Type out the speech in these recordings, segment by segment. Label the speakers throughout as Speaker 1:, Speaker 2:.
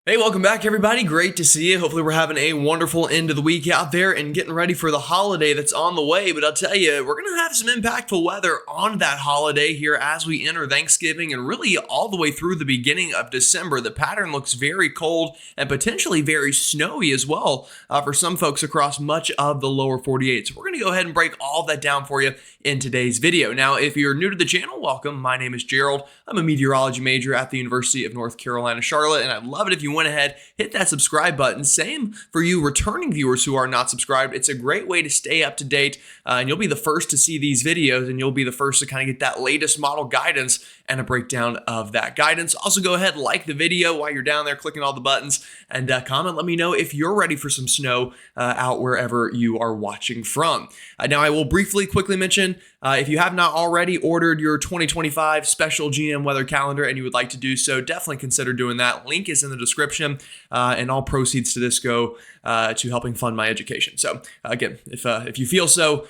Speaker 1: Hey, welcome back, everybody. Great to see you. Hopefully, we're having a wonderful end of the week out there and getting ready for the holiday that's on the way. But I'll tell you, we're going to have some impactful weather on that holiday here as we enter Thanksgiving and really all the way through the beginning of December. The pattern looks very cold and potentially very snowy as well for some folks across much of the lower 48. So we're going to go ahead and break all that down for you in today's video. Now, if you're new to the channel, welcome. My name is Gerald. I'm a meteorology major at the University of North Carolina, Charlotte, and I'd love it if you went ahead, hit that subscribe button. Same for you returning viewers who are not subscribed. It's a great way to stay up to date, and you'll be the first to see these videos, and you'll be the first to kind of get that latest model guidance and a breakdown of that guidance. Also, go ahead, like the video while you're down there clicking all the buttons, and comment. Let me know if you're ready for some snow out wherever you are watching from. Now, I will quickly mention, if you have not already ordered your 2025 special GM weather calendar and you would like to do so, definitely consider doing that. Link is in the description, and all proceeds to this go to helping fund my education. So again, if you feel so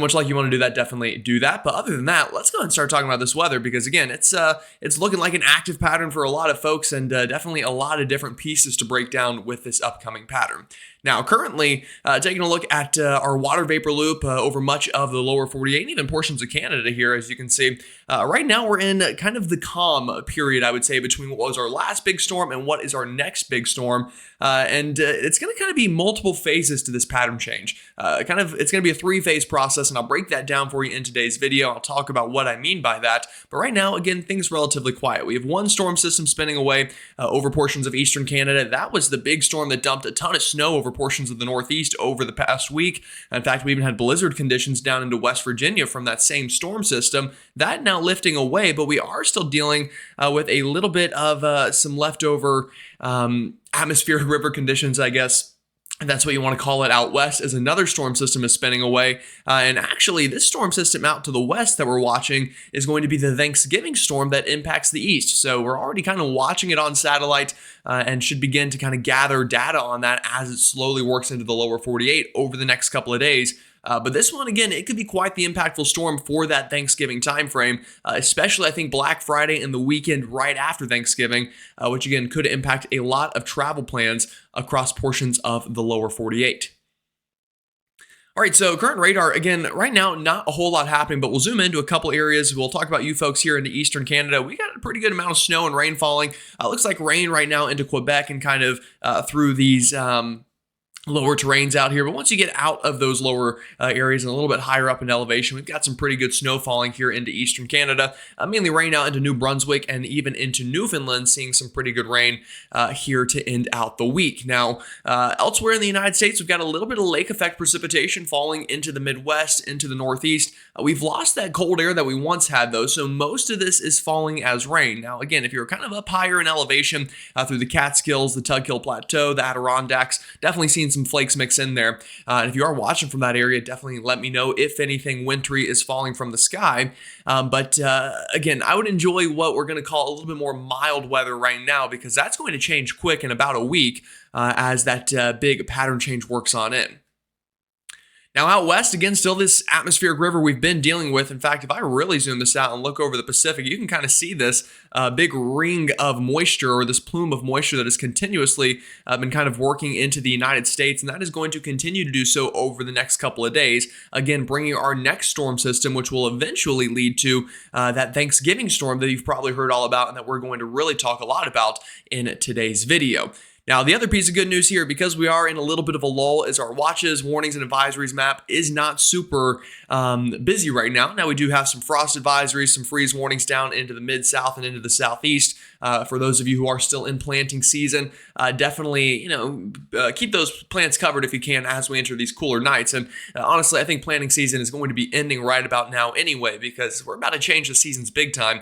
Speaker 1: much like you want to do that, definitely do that. But other than that, let's go ahead and start talking about this weather because again, it's looking like an active pattern for a lot of folks and definitely a lot of different pieces to break down with this upcoming pattern. Now, currently, taking a look at our water vapor loop over much of the lower 48 and even portions of Canada here, as you can see. Right now, we're in kind of the calm period, I would say, between what was our last big storm and what is our next big storm. And it's going to kind of be multiple phases to this pattern change. It's going to be a three-phase process, and I'll break that down for you in today's video. I'll talk about what I mean by that. But right now, again, things are relatively quiet. We have one storm system spinning away over portions of eastern Canada. That was the big storm that dumped a ton of snow over portions of the Northeast over the past week. In fact, we even had blizzard conditions down into West Virginia from that same storm system. That now lifting away, but we are still dealing with a little bit of some leftover atmospheric river conditions, I guess. And that's what you want to call it out west, as another storm system is spinning away. And actually, this storm system out to the west that we're watching is going to be the Thanksgiving storm that impacts the east. So we're already kind of watching it on satellite and should begin to kind of gather data on that as it slowly works into the lower 48 over the next couple of days. But this one, again, it could be quite the impactful storm for that Thanksgiving timeframe, especially, I think, Black Friday and the weekend right after Thanksgiving, which, again, could impact a lot of travel plans across portions of the lower 48. All right, so current radar, again, right now, not a whole lot happening, but we'll zoom into a couple areas. We'll talk about you folks here into eastern Canada. We got a pretty good amount of snow and rain falling. Looks like rain right now into Quebec and kind of through these lower terrains out here. But once you get out of those lower areas and a little bit higher up in elevation, we've got some pretty good snow falling here into eastern Canada, mainly rain out into New Brunswick and even into Newfoundland, seeing some pretty good rain here to end out the week. Now, elsewhere in the United States, we've got a little bit of lake effect precipitation falling into the Midwest, into the Northeast. We've lost that cold air that we once had, though, so most of this is falling as rain. Now, again, if you're kind of up higher in elevation through the Catskills, the Tug Hill Plateau, the Adirondacks, definitely seeing some flakes mix in there. And if you are watching from that area, definitely let me know if anything wintry is falling from the sky. But again, I would enjoy what we're going to call a little bit more mild weather right now, because that's going to change quick in about a week as that big pattern change works on in. Now, out west, again, still this atmospheric river we've been dealing with. In fact, if I really zoom this out and look over the Pacific, you can kind of see this big ring of moisture, or this plume of moisture that has continuously been kind of working into the United States, and that is going to continue to do so over the next couple of days. Again, bringing our next storm system, which will eventually lead to that Thanksgiving storm that you've probably heard all about and that we're going to really talk a lot about in today's video. Now, the other piece of good news here, because we are in a little bit of a lull, is our watches, warnings, and advisories map is not super busy right now. Now, we do have some frost advisories, some freeze warnings down into the mid-south and into the southeast. For those of you who are still in planting season, definitely, keep those plants covered if you can as we enter these cooler nights. And honestly, I think planting season is going to be ending right about now anyway, because we're about to change the seasons big time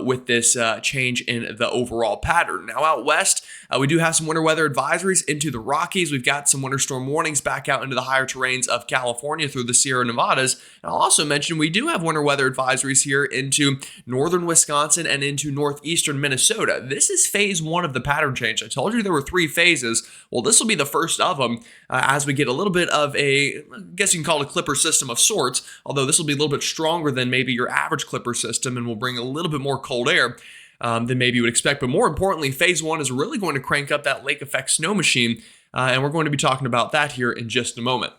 Speaker 1: with this change in the overall pattern. Now, out west, we do have some winter weather advisories into the Rockies. We've got some winter storm warnings back out into the higher terrains of California through the Sierra Nevadas. And I'll also mention we do have winter weather advisories here into northern Wisconsin and into northeastern Minnesota. This is phase one of the pattern change. I told you there were three phases. Well, this will be the first of them as we get a little bit of I guess you can call it a clipper system of sorts, although this will be a little bit stronger than maybe your average clipper system and will bring a little bit more cold air. than maybe you would expect. But more importantly, phase one is really going to crank up that lake effect snow machine. And we're going to be talking about that here in just a moment.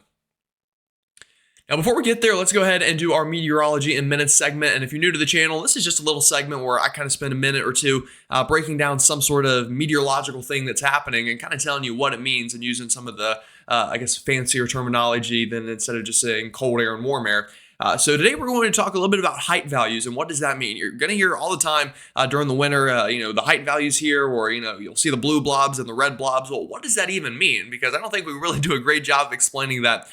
Speaker 1: Now, before we get there, let's go ahead and do our Meteorology in Minutes segment. And if you're new to the channel, this is just a little segment where I kind of spend a minute or two breaking down some sort of meteorological thing that's happening and kind of telling you what it means and using some of the, I guess, fancier terminology than instead of just saying cold air and warm air. So today we're going to talk a little bit about height values and what does that mean. You're going to hear all the time during the winter, the height values here, or you'll see the blue blobs and the red blobs. Well, what does that even mean? Because I don't think we really do a great job of explaining that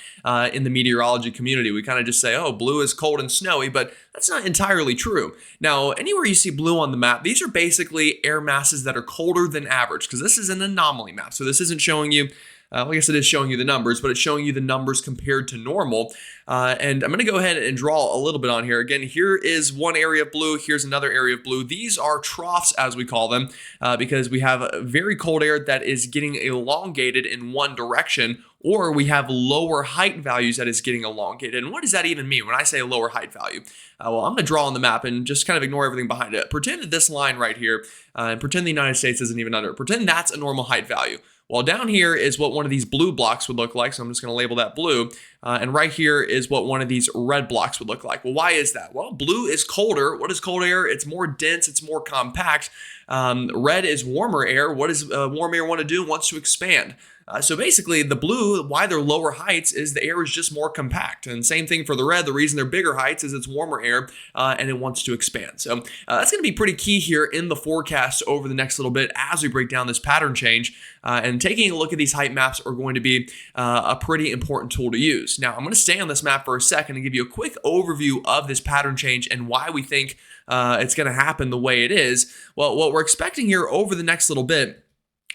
Speaker 1: in the meteorology community. We kind of just say, oh, blue is cold and snowy, but that's not entirely true. Now, anywhere you see blue on the map, these are basically air masses that are colder than average, because this is an anomaly map. So this isn't showing you. I guess it is showing you the numbers, but it's showing you the numbers compared to normal. And I'm going to go ahead and draw a little bit on here. Again, here is one area of blue. Here's another area of blue. These are troughs, as we call them, because we have very cold air that is getting elongated in one direction, or we have lower height values that is getting elongated. And what does that even mean when I say a lower height value? Well, I'm going to draw on the map and just kind of ignore everything behind it. Pretend that this line right here, and pretend the United States isn't even under it. Pretend that's a normal height value. Well, down here is what one of these blue blocks would look like, so I'm just going to label that blue. And right here is what one of these red blocks would look like. Well, why is that? Well, blue is colder. What is cold air? It's more dense. It's more compact. Red is warmer air. What does warm air want to do? It wants to expand. So basically, the blue, why they're lower heights, is the air is just more compact. And same thing for the red. The reason they're bigger heights is it's warmer air and it wants to expand. So that's going to be pretty key here in the forecast over the next little bit as we break down this pattern change. And taking a look at these height maps are going to be a pretty important tool to use. Now, I'm going to stay on this map for a second and give you a quick overview of this pattern change and why we think it's going to happen the way it is. Well, what we're expecting here over the next little bit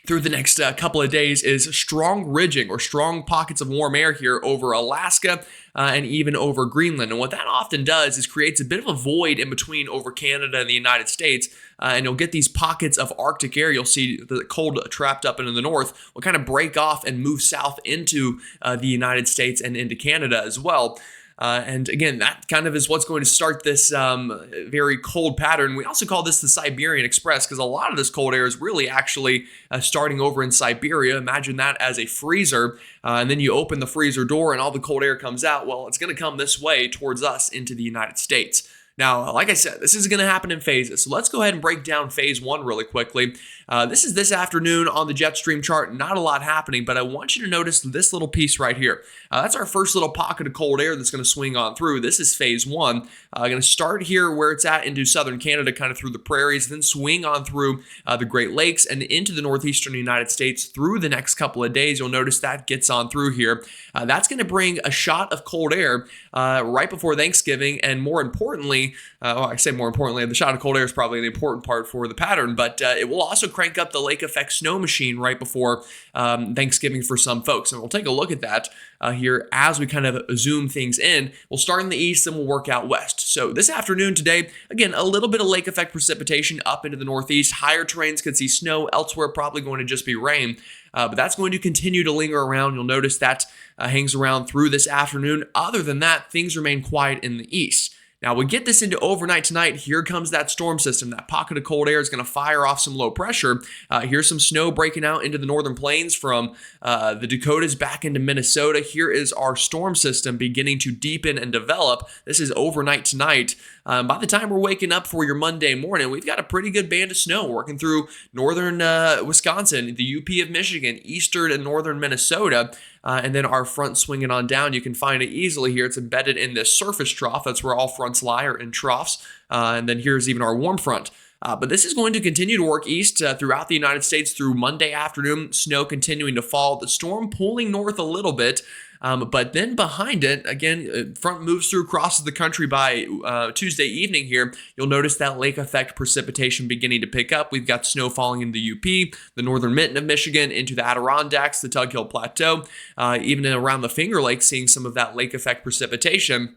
Speaker 1: through the next couple of days is strong ridging or strong pockets of warm air here over Alaska and even over Greenland. And what that often does is creates a bit of a void in between over Canada and the United States. And you'll get these pockets of Arctic air. You'll see the cold trapped up into the north will kind of break off and move south into the United States and into Canada as well. And again, that kind of is what's going to start this very cold pattern. We also call this the Siberian Express because a lot of this cold air is really actually starting over in Siberia. Imagine that as a freezer, and then you open the freezer door and all the cold air comes out. Well, it's going to come this way towards us into the United States. Now, like I said, this is going to happen in phases. So let's go ahead and break down phase one really quickly. This is this afternoon on the jet stream chart. Not a lot happening, but I want you to notice this little piece right here. That's our first little pocket of cold air that's going to swing on through. This is phase one. Going to start here where it's at into southern Canada, kind of through the prairies, then swing on through the Great Lakes and into the northeastern United States through the next couple of days. You'll notice that gets on through here. That's going to bring a shot of cold air right before Thanksgiving, and more importantly, I say more importantly, the shot of cold air is probably the important part for the pattern, but it will also crank up the lake effect snow machine right before Thanksgiving for some folks. And we'll take a look at that here as we kind of zoom things in. We'll start in the east and we'll work out west. So this afternoon today, again, a little bit of lake effect precipitation up into the northeast. Higher terrains could see snow. Elsewhere, probably going to just be rain. But that's going to continue to linger around. You'll notice that hangs around through this afternoon. Other than that, things remain quiet in the east. Now, we get this into overnight tonight. Here comes that storm system. That pocket of cold air is going to fire off some low pressure. Here's some snow breaking out into the northern plains from the Dakotas back into Minnesota. Here is our storm system beginning to deepen and develop. This is overnight tonight. By the time we're waking up for your Monday morning, we've got a pretty good band of snow working through northern Wisconsin, the UP of Michigan, eastern and northern Minnesota. And then our front swinging on down. You can find it easily here. It's embedded in this surface trough. That's where all fronts lie, or in troughs. And then here's even our warm front. But this is going to continue to work east throughout the United States through Monday afternoon. Snow continuing to fall. The storm pulling north a little bit. But then behind it, again, front moves through, crosses the country by Tuesday evening here. You'll notice that lake effect precipitation beginning to pick up. We've got snow falling in the UP, the northern mitten of Michigan, into the Adirondacks, the Tug Hill Plateau, even around the Finger Lakes, seeing some of that lake effect precipitation.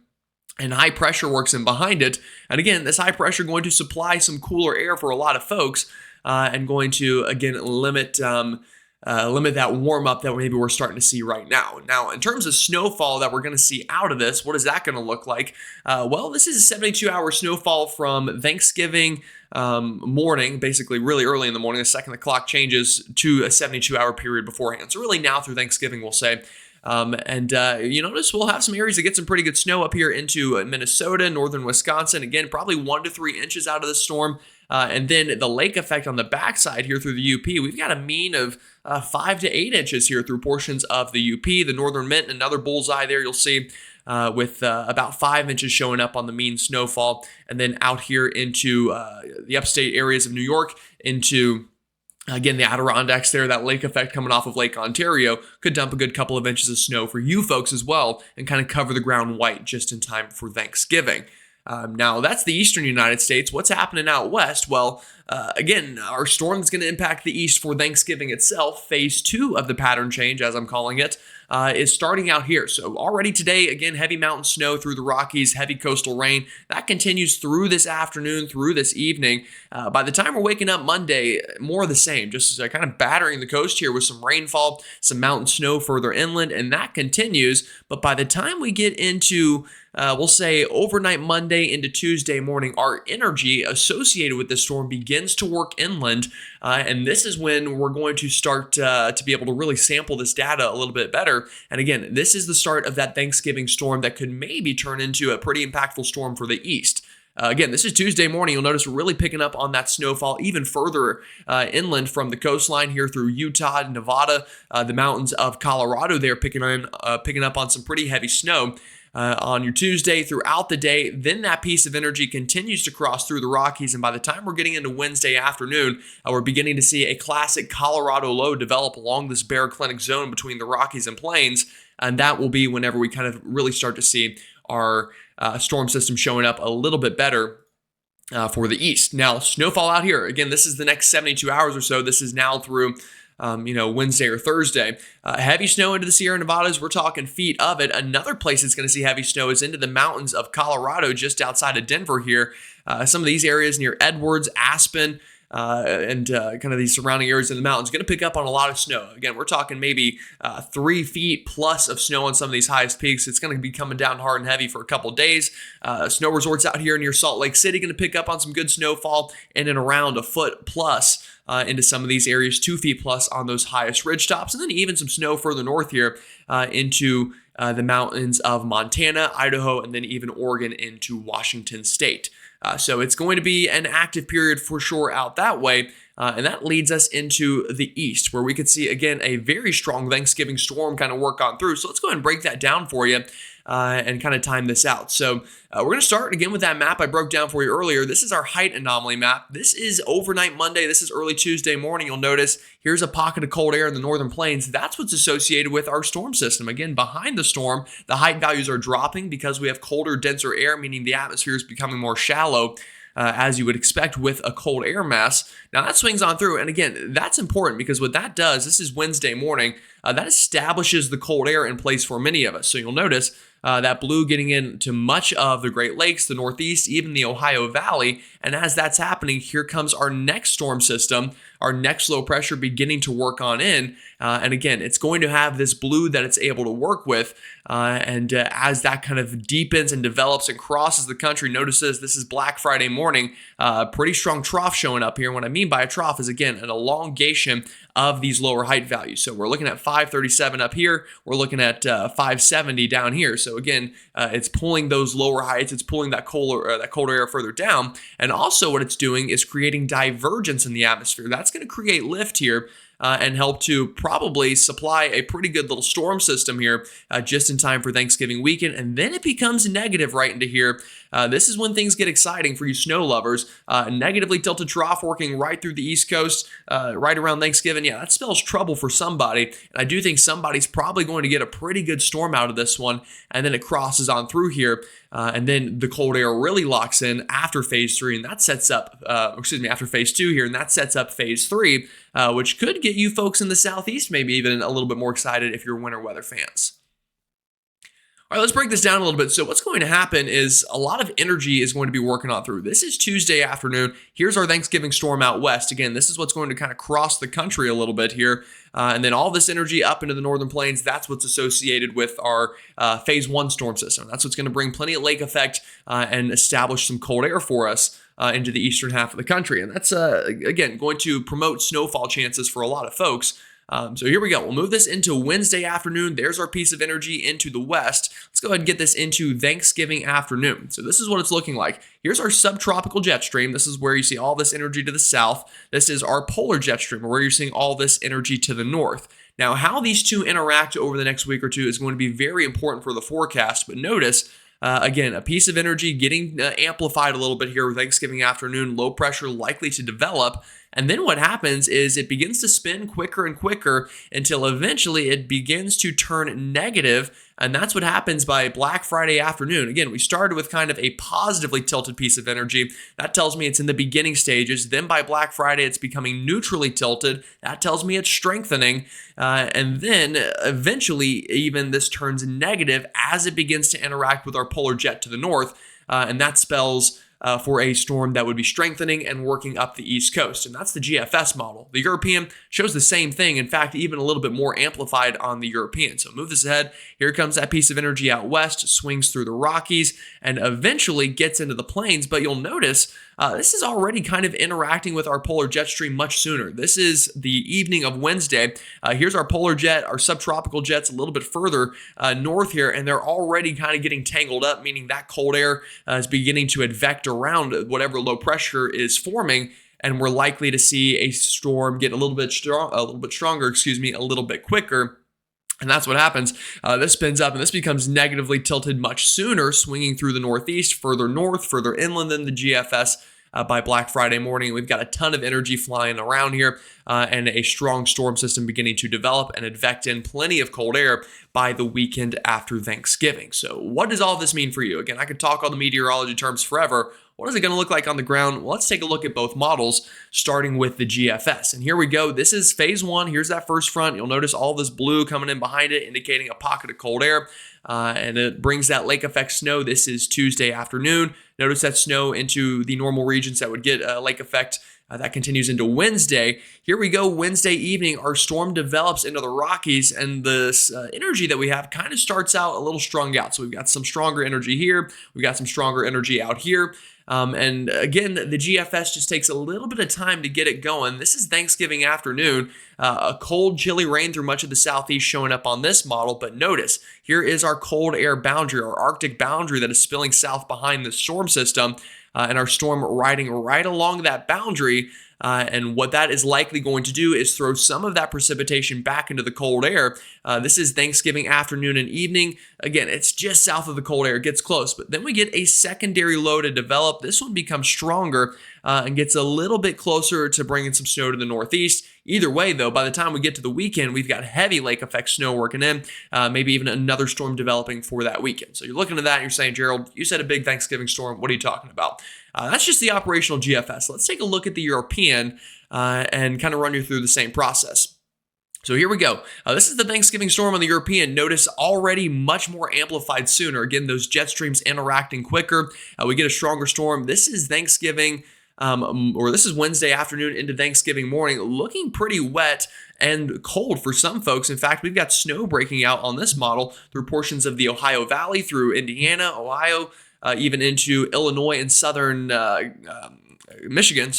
Speaker 1: And high pressure works in behind it. And again, this high pressure going to supply some cooler air for a lot of folks and going to, again, limit that warm up that maybe we're starting to see right now. Now, in terms of snowfall that we're going to see out of this, what is that going to look like? Well, this is a 72-hour snowfall from Thanksgiving morning, basically really early in the morning, the second the clock changes to a 72-hour period beforehand. So really now through Thanksgiving, we'll say. You notice we'll have some areas that get some pretty good snow up here into Minnesota, northern Wisconsin. Again, probably 1 to 3 inches out of the storm. And then the lake effect on the backside here through the UP, we've got a mean of 5 to 8 inches here through portions of the UP, the northern Mint, another bullseye there you'll see. With about 5 inches showing up on the mean snowfall, and then out here into the upstate areas of New York, into again, the Adirondacks there, that lake effect coming off of Lake Ontario could dump a good couple of inches of snow for you folks as well and kind of cover the ground white just in time for Thanksgiving. Now, that's the eastern United States. What's happening out west? Well, again, our storm that's going to impact the east for Thanksgiving itself, phase 2 of the pattern change, as I'm calling it, is starting out here. So already today, again, heavy mountain snow through the Rockies, heavy coastal rain. That continues through this afternoon, through this evening. By the time we're waking up Monday, more of the same, just kind of battering the coast here with some rainfall, some mountain snow further inland, and that continues. But by the time we get into we'll say overnight Monday into Tuesday morning, our energy associated with this storm begins to work inland. And this is when we're going to start to be able to really sample this data a little bit better. And again, this is the start of that Thanksgiving storm that could maybe turn into a pretty impactful storm for the east. Again, this is Tuesday morning. You'll notice we're really picking up on that snowfall even further inland from the coastline here through Utah, Nevada, the mountains of Colorado. They're picking up on some pretty heavy snow. On your Tuesday throughout the day. Then that piece of energy continues to cross through the Rockies, and by the time we're getting into Wednesday afternoon, we're beginning to see a classic Colorado low develop along this baroclinic zone between the Rockies and Plains, and that will be whenever we kind of really start to see our storm system showing up a little bit better for the east. Now, snowfall out here. Again, this is the next 72 hours or so. This is now through Wednesday or Thursday. Heavy snow into the Sierra Nevadas. We're talking feet of it. Another place that's going to see heavy snow is into the mountains of Colorado, just outside of Denver here. Some of these areas near Edwards, Aspen, and kind of these surrounding areas in the mountains going to pick up on a lot of snow. Again, we're talking maybe 3 feet plus of snow on some of these highest peaks. It's going to be coming down hard and heavy for a couple days. Snow resorts out here near Salt Lake City going to pick up on some good snowfall in and around a foot plus. Into some of these areas, 2 feet plus on those highest ridge tops, and then even some snow further north here into the mountains of Montana, Idaho, and then even Oregon into Washington State. So it's going to be an active period for sure out that way. And that leads us into the east, where we could see, again, a very strong Thanksgiving storm kind of work on through. So let's go ahead and break that down for you and kind of time this out. So we're going to start again with that map I broke down for you earlier. This is our height anomaly map. This is overnight Monday. This is early Tuesday morning. You'll notice here's a pocket of cold air in the northern plains. That's what's associated with our storm system. Again, behind the storm, the height values are dropping because we have colder, denser air, meaning the atmosphere is becoming more shallow. As you would expect with a cold air mass. Now that swings on through, and again, that's important because what that does, this is Wednesday morning, that establishes the cold air in place for many of us. So you'll notice that blue getting into much of the Great Lakes, the Northeast, even the Ohio Valley, and as that's happening, here comes our next storm system, our next low pressure beginning to work on in, and again, it's going to have this blue that it's able to work with, and as that kind of deepens and develops and crosses the country, notices this is Black Friday morning, pretty strong trough showing up here. What I mean by a trough is, again, an elongation of these lower height values. So we're looking at 537 up here, we're looking at 570 down here. So again, it's pulling those lower heights, it's pulling that colder air further down, and also what it's doing is creating divergence in the atmosphere. That's going to create lift here and help to probably supply a pretty good little storm system here just in time for Thanksgiving weekend. And then it becomes negative right into here. This is when things get exciting for you snow lovers. Negatively tilted trough working right through the East Coast right around Thanksgiving. Yeah, that spells trouble for somebody. And I do think somebody's probably going to get a pretty good storm out of this one. And then it crosses on through here. And then the cold air really locks in after phase 3, and that sets up, after phase 2 here, and that sets up phase 3, which could get you folks in the Southeast maybe even a little bit more excited if you're winter weather fans. All right, let's break this down a little bit. So what's going to happen is a lot of energy is going to be working on through. This is Tuesday afternoon. Here's our Thanksgiving storm out west. Again, this is what's going to kind of cross the country a little bit here. And then all this energy up into the northern plains, that's what's associated with our phase 1 storm system. That's what's going to bring plenty of lake effect and establish some cold air for us. into the eastern half of the country. And that's, again, going to promote snowfall chances for a lot of folks. So here we go. We'll move this into Wednesday afternoon. There's our piece of energy into the west. Let's go ahead and get this into Thanksgiving afternoon. So this is what it's looking like. Here's our subtropical jet stream. This is where you see all this energy to the south. This is our polar jet stream, where you're seeing all this energy to the north. Now, how these two interact over the next week or two is going to be very important for the forecast, but notice again, a piece of energy getting amplified a little bit here with Thanksgiving afternoon, low pressure likely to develop. And then what happens is it begins to spin quicker and quicker until eventually it begins to turn negative. And that's what happens by Black Friday afternoon. Again, we started with kind of a positively tilted piece of energy. That tells me it's in the beginning stages. Then by Black Friday, it's becoming neutrally tilted. That tells me it's strengthening. And then eventually, even this turns negative as it begins to interact with our polar jet to the north. And that spells for a storm that would be strengthening and working up the East Coast. And that's the GFS model. The European shows the same thing. In fact, even a little bit more amplified on the European. So move this ahead. Here comes that piece of energy out west, swings through the Rockies, and eventually gets into the plains. But you'll notice this is already kind of interacting with our polar jet stream much sooner. This is the evening of Wednesday. Here's our polar jet, our subtropical jets a little bit further north here, and they're already kind of getting tangled up, meaning that cold air is beginning to advect around whatever low pressure is forming, and we're likely to see a storm get a little bit stronger, a little bit quicker. And that's what happens. This spins up and this becomes negatively tilted much sooner, swinging through the northeast, further north, further inland than the GFS. By Black Friday morning, we've got a ton of energy flying around here and a strong storm system beginning to develop and advect in plenty of cold air by the weekend after Thanksgiving. So what does all this mean for you? Again, I could talk all the meteorology terms forever. What is it going to look like on the ground? Well, let's take a look at both models, starting with the GFS. And here we go. This is phase one. Here's that first front. You'll notice all this blue coming in behind it, indicating a pocket of cold air. And it brings that lake effect snow. This is Tuesday afternoon. Notice that snow into the normal regions that would get lake effect. That continues into Wednesday. Here we go, Wednesday evening, our storm develops into the Rockies, and this energy that we have kind of starts out a little strung out. So we've got some stronger energy here. We've got some stronger energy out here. And again, the GFS just takes a little bit of time to get it going. This is Thanksgiving afternoon. A cold, chilly rain through much of the southeast showing up on this model. But notice, here is our cold air boundary, our Arctic boundary that is spilling south behind the storm system. And our storm riding right along that boundary. And what that is likely going to do is throw some of that precipitation back into the cold air. This is Thanksgiving afternoon and evening. Again, it's just south of the cold air. It gets close. But then we get a secondary low to develop. This one becomes stronger and gets a little bit closer to bringing some snow to the northeast. Either way, though, by the time we get to the weekend, we've got heavy lake effect snow working in, maybe even another storm developing for that weekend. So you're looking at that and you're saying, Gerald, you said a big Thanksgiving storm. What are you talking about? That's just the operational GFS. Let's take a look at the European and kind of run you through the same process. So here we go. This is the Thanksgiving storm on the European. Notice already much more amplified sooner. Again, those jet streams interacting quicker. We get a stronger storm. This is Thanksgiving. This is Wednesday afternoon into Thanksgiving morning, looking pretty wet and cold for some folks. In fact, we've got snow breaking out on this model through portions of the Ohio Valley, through Indiana, Ohio, even into Illinois and southern Michigan,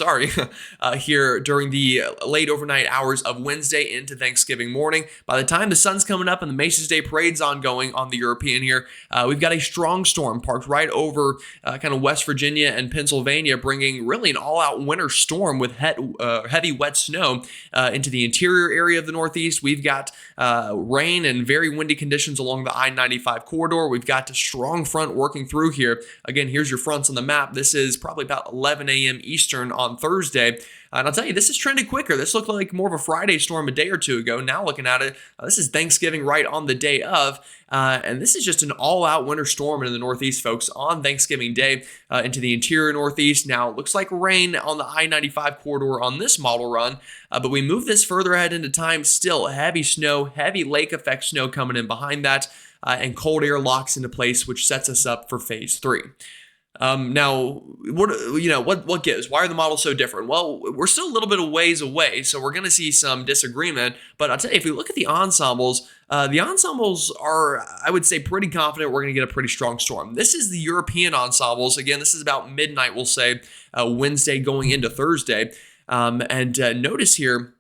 Speaker 1: here during the late overnight hours of Wednesday into Thanksgiving morning. By the time the sun's coming up and the Macy's Day Parade's ongoing on the European here, we've got a strong storm parked right over kind of West Virginia and Pennsylvania, bringing really an all-out winter storm with heavy wet snow into the interior area of the Northeast. We've got rain and very windy conditions along the I-95 corridor. We've got a strong front working through here. Again, here's your fronts on the map. This is probably about 11 a.m. Eastern on Thursday. And I'll tell you, this has trended quicker. This looked like more of a Friday storm a day or two ago. Now looking at it, this is Thanksgiving right on the day of. And this is just an all-out winter storm in the Northeast, folks, on Thanksgiving Day into the interior Northeast. Now, it looks like rain on the I-95 corridor on this model run. But we move this further ahead into time. Still heavy snow, heavy lake effect snow coming in behind that. And cold air locks into place, which sets us up for phase 3. Now, what gives? Why are the models so different? Well, we're still a little bit of ways away, so we're going to see some disagreement. But I'll tell you, if we look at the ensembles are, I would say, pretty confident we're going to get a pretty strong storm. This is the European ensembles. Again, this is about midnight, we'll say, Wednesday going into Thursday. And notice here,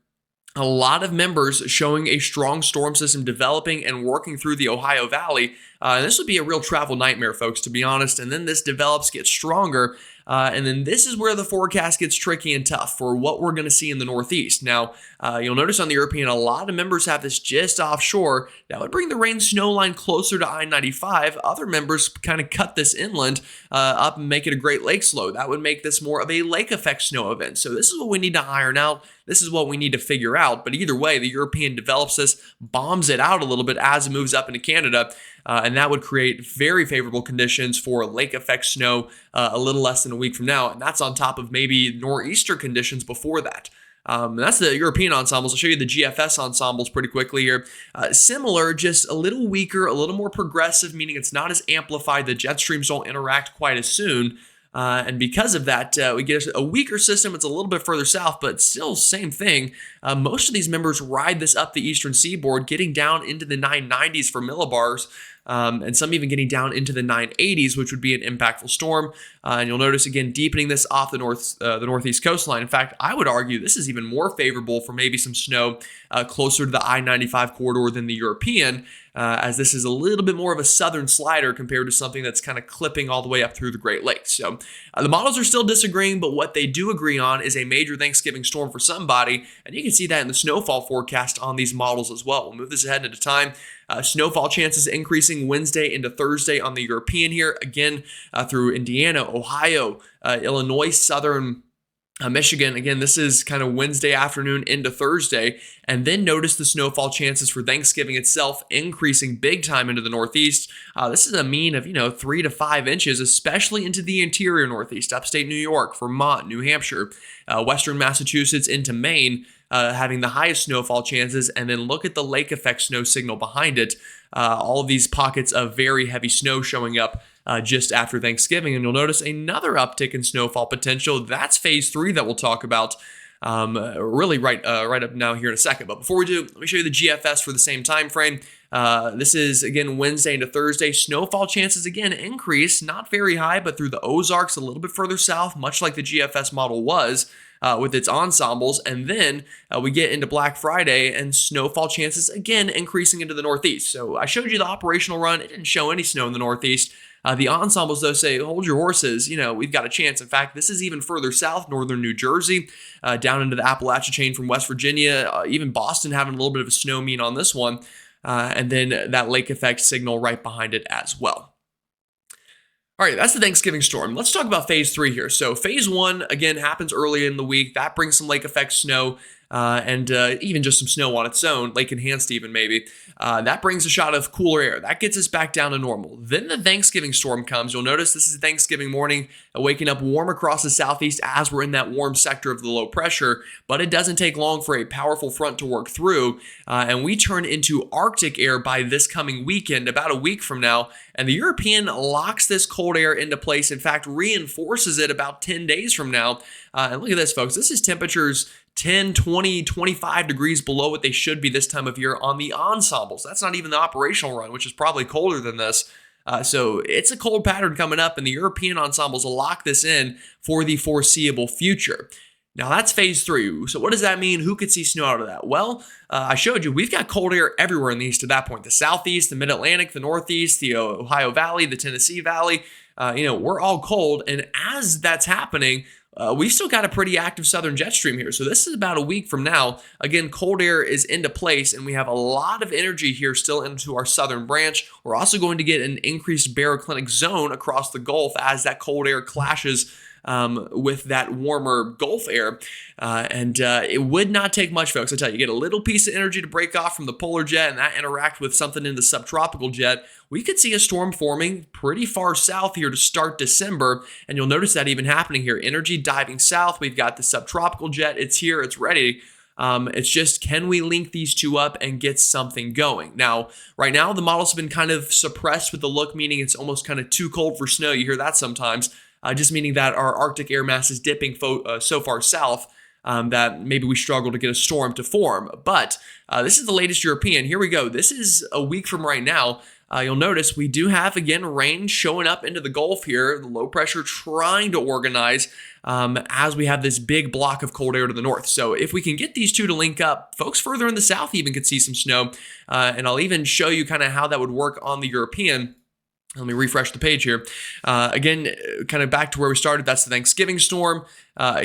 Speaker 1: a lot of members showing a strong storm system developing and working through the Ohio Valley. And this would be a real travel nightmare, folks, to be honest. And then this develops, gets stronger. And then this is where the forecast gets tricky and tough for what we're going to see in the Northeast. Now, you'll notice on the European, a lot of members have this just offshore. That would bring the rain snow line closer to I-95. Other members kind of cut this inland up and make it a Great Lakes low. That would make this more of a lake effect snow event. So this is what we need to iron out. This is what we need to figure out. But either way, the European develops this, bombs it out a little bit as it moves up into Canada. And that would create very favorable conditions for lake effect snow a little less than a week from now. And that's on top of maybe nor'easter conditions before that. That's the European ensembles. I'll show you the GFS ensembles pretty quickly here. Similar, just a little weaker, a little more progressive, meaning it's not as amplified. The jet streams don't interact quite as soon. And because of that, we get a weaker system. It's a little bit further south, but still same thing. Most of these members ride this up the eastern seaboard, getting down into the 990s for millibars. And some even getting down into the 980s, which would be an impactful storm. And you'll notice, again, deepening this off the northeast coastline. In fact, I would argue this is even more favorable for maybe some snow closer to the I-95 corridor than the European, as this is a little bit more of a southern slider compared to something that's kind of clipping all the way up through the Great Lakes. So the models are still disagreeing, but what they do agree on is a major Thanksgiving storm for somebody, and you can see that in the snowfall forecast on these models as well. We'll move this ahead into time. Snowfall chances increasing Wednesday into Thursday on the European here, again through Indiana, Ohio, Illinois, southern Michigan. Again, this is kind of Wednesday afternoon into Thursday. And then notice the snowfall chances for Thanksgiving itself increasing big time into the Northeast. This is a mean of, 3 to 5 inches, especially into the interior Northeast, upstate New York, Vermont, New Hampshire, western Massachusetts into Maine. Having the highest snowfall chances, and then look at the lake effect snow signal behind it. All of these pockets of very heavy snow showing up just after Thanksgiving, and you'll notice another uptick in snowfall potential. That's phase 3 that we'll talk about really right up now here in a second. But before we do, let me show you the GFS for the same time frame. This is, again, Wednesday into Thursday. Snowfall chances, again, increase, not very high, but through the Ozarks a little bit further south, much like the GFS model was. With its ensembles, and then we get into Black Friday and snowfall chances again increasing into the Northeast. So I showed you the operational run. It didn't show any snow in the Northeast. The ensembles, though, say, hold your horses. We've got a chance. In fact, this is even further south, northern New Jersey, down into the Appalachia chain from West Virginia, even Boston having a little bit of a snow mean on this one. And then that lake effect signal right behind it as well. All right, that's the Thanksgiving storm. Let's talk about phase 3 here. So phase 1, again, happens early in the week. That brings some lake effect snow and even just some snow on its own, lake enhanced even maybe. That brings a shot of cooler air. That gets us back down to normal. Then the Thanksgiving storm comes. You'll notice this is Thanksgiving morning, waking up warm across the southeast as we're in that warm sector of the low pressure, but it doesn't take long for a powerful front to work through, and we turn into Arctic air by this coming weekend, about a week from now, and the European locks this cold air into place, in fact, reinforces it about 10 days from now. And look at this, folks. This is temperatures 10, 20, 25 degrees below what they should be this time of year on the ensembles. That's not even the operational run, which is probably colder than this. So it's a cold pattern coming up, and the European ensembles will lock this in for the foreseeable future. Now, that's phase 3. So what does that mean? Who could see snow out of that? Well, I showed you we've got cold air everywhere in the east at that point. The southeast, the mid-Atlantic, the northeast, the Ohio Valley, the Tennessee Valley. We're all cold. And as that's happening, we've still got a pretty active southern jet stream here. So this is about a week from now. Again, cold air is into place, and we have a lot of energy here still into our southern branch. We're also going to get an increased baroclinic zone across the Gulf as that cold air clashes with that warmer Gulf air. And it would not take much, folks. I tell you, get a little piece of energy to break off from the polar jet and that interact with something in the subtropical jet. We could see a storm forming pretty far south here to start December. And you'll notice that even happening here. Energy diving south. We've got the subtropical jet. It's here. It's ready. It's just, can we link these two up and get something going? Now, right now, the models have been kind of suppressed with the look, meaning it's almost kind of too cold for snow. You hear that sometimes, just meaning that our Arctic air mass is dipping so far south that maybe we struggle to get a storm to form. But this is the latest European. Here we go. This is a week from right now. You'll notice we do have, again, rain showing up into the Gulf here, the low pressure trying to organize as we have this big block of cold air to the north. So if we can get these two to link up, folks further in the south even could see some snow. And I'll even show you kind of how that would work on the European. Let me refresh the page here. Again, kind of back to where we started. That's the Thanksgiving storm.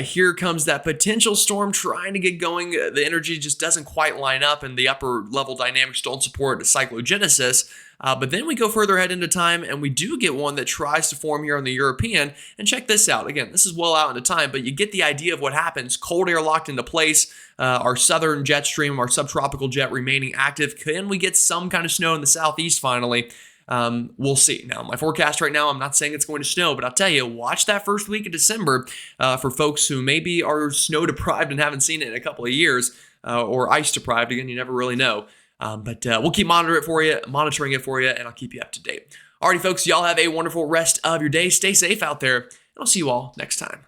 Speaker 1: Here comes that potential storm trying to get going. The energy just doesn't quite line up, and the upper level dynamics don't support cyclogenesis. But then we go further ahead into time, and we do get one that tries to form here on the European. And check this out. Again, this is well out into time, but you get the idea of what happens. Cold air locked into place. Our southern jet stream, our subtropical jet remaining active. Can we get some kind of snow in the southeast finally? We'll see. Now, my forecast right now, I'm not saying it's going to snow, but I'll tell you, watch that first week of December for folks who maybe are snow deprived and haven't seen it in a couple of years, or ice deprived. Again, you never really know. But we'll keep monitoring it for you, and I'll keep you up to date. Alrighty, folks, y'all have a wonderful rest of your day. Stay safe out there, and I'll see you all next time.